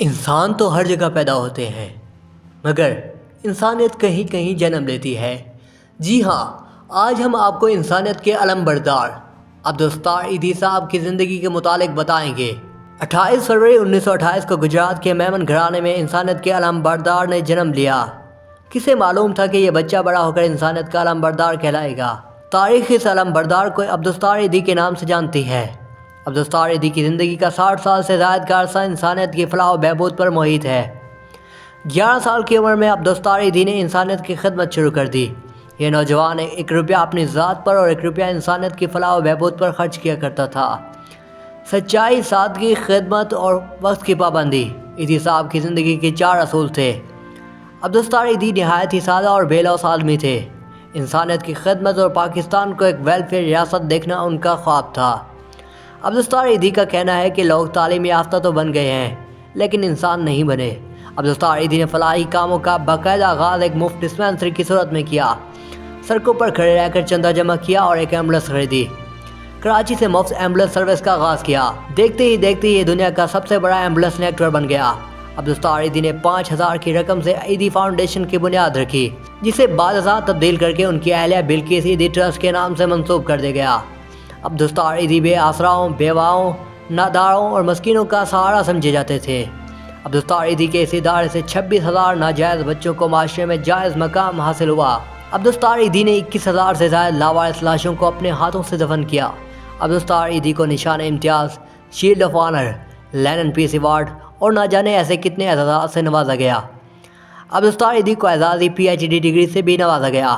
انسان تو ہر جگہ پیدا ہوتے ہیں مگر انسانیت کہیں کہیں جنم لیتی ہے۔ جی ہاں، آج ہم آپ کو انسانیت کے علم بردار عبدالستار ایدھی صاحب کی زندگی کے متعلق بتائیں گے۔ 28 فروری 1928 کو گجرات کے میمن گھرانے میں انسانیت کے علم بردار نے جنم لیا۔ کسے معلوم تھا کہ یہ بچہ بڑا ہو کر انسانیت کا علم بردار کہلائے گا۔ تاریخ اس علم بردار کو عبدالستار ایدھی کے نام سے جانتی ہے۔ عبدالستار ایدھی کی زندگی کا 60 سال سے زائد کا عرصہ انسانیت کی فلاح و بہبود پر محیط ہے۔ 11 سال کی عمر میں عبدالستار ایدھی نے انسانیت کی خدمت شروع کر دی۔ یہ نوجوان 1 روپیہ اپنی ذات پر اور 1 روپیہ انسانیت کی فلاح و بہبود پر خرچ کیا کرتا تھا۔ سچائی، سادگی، خدمت اور وقت کی پابندی ایدھی صاحب کی زندگی کے 4 اصول تھے۔ عبدالستار ایدھی نہایت ہی سادہ اور بے لوث آدمی تھے۔ انسانیت کی خدمت اور پاکستان کو ایک ویلفیئر ریاست دیکھنا ان کا خواب تھا۔ عبدالستار ایدھی کا کہنا ہے کہ لوگ تعلیم یافتہ تو بن گئے ہیں لیکن انسان نہیں بنے۔ عبدالستار ایدھی نے فلاحی کاموں کا باقاعدہ آغاز ایک مفت ڈسپینسری کی صورت میں کیا۔ سڑکوں پر کھڑے رہ کر چندہ جمع کیا اور ایک ایمبولینس خریدی۔ کراچی سے مفت ایمبولینس سروس کا آغاز کیا۔ دیکھتے ہی دیکھتے یہ دنیا کا سب سے بڑا ایمبولینس نیٹ ورک بن گیا۔ عبدالستار ایدھی نے 5000 کی رقم سے ایدھی فاؤنڈیشن کی بنیاد رکھی، جسے بعد ازاں تبدیل کر کے ان کی اہلیہ بلقیس ایدھی ٹرسٹ کے نام سے منسوب کر دیا گیا۔ عبدالستار ایدھی بے آسراؤں، بیواؤں، ناداروں اور مسکینوں کا سہارا سمجھے جاتے تھے۔ عبدالستار ایدھی کے اس ادارے سے 26,000 ناجائز بچوں کو معاشرے میں جائز مقام حاصل ہوا۔ عبدالستار ایدھی نے 21,000 سے زائد لاوارث لاشوں کو اپنے ہاتھوں سے دفن کیا۔ عبدالستار ایدھی کو نشان امتیاز، shield of honour, Lenin peace award اور نہ جانے ایسے کتنے اعزازات سے نوازا گیا۔ عبدالستار ایدھی کو اعزازی PhD ڈگری سے بھی نوازا گیا۔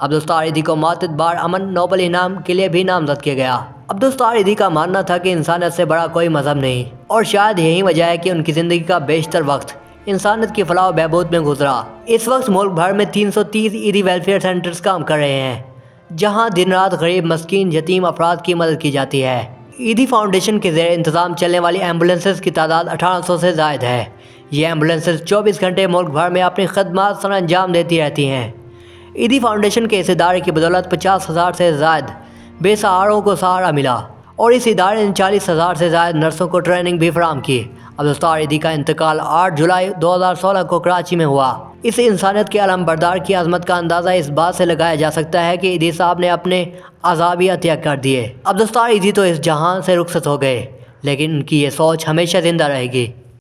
عبدالستار ایدھی کو معتد بار امن نوبل انعام کے لیے بھی نامزد کیا گیا۔ عبدالستار ایدھی کا ماننا تھا کہ انسانیت سے بڑا کوئی مذہب نہیں، اور شاید یہی وجہ ہے کہ ان کی زندگی کا بیشتر وقت انسانیت کی فلاح و بہبود میں گزرا۔ اس وقت ملک بھر میں 330 ایدھی ویلفیئر سینٹرز کام کر رہے ہیں، جہاں دن رات غریب، مسکین، یتیم افراد کی مدد کی جاتی ہے۔ ایدھی فاؤنڈیشن کے زیر انتظام چلنے والی ایمبولینسز کی تعداد 1800 سے زائد ہے۔ یہ ایمبولینسز 24 گھنٹے ملک بھر میں اپنی خدمات سر انجام دیتی رہتی ہیں۔ ایدھی فاؤنڈیشن کے اس ادارے کی بدولت 50,000 سے زائد بے سہاروں کو سہارا ملا، اور اس ادارے نے 40,000 سے زائد نرسوں کو ٹریننگ بھی فراہم کی۔ عبدالستار ایدھی کا انتقال 8 جولائی 2016 کو کراچی میں ہوا۔ اس انسانیت کے علم بردار کی عظمت کا اندازہ اس بات سے لگایا جا سکتا ہے کہ ایدھی صاحب نے اپنے اعضابی عطیہ کر دیے۔ عبدالستار ایدھی تو اس جہان سے رخصت ہو گئے، لیکن ان کی یہ سوچ ہمیشہ زندہ رہے گی۔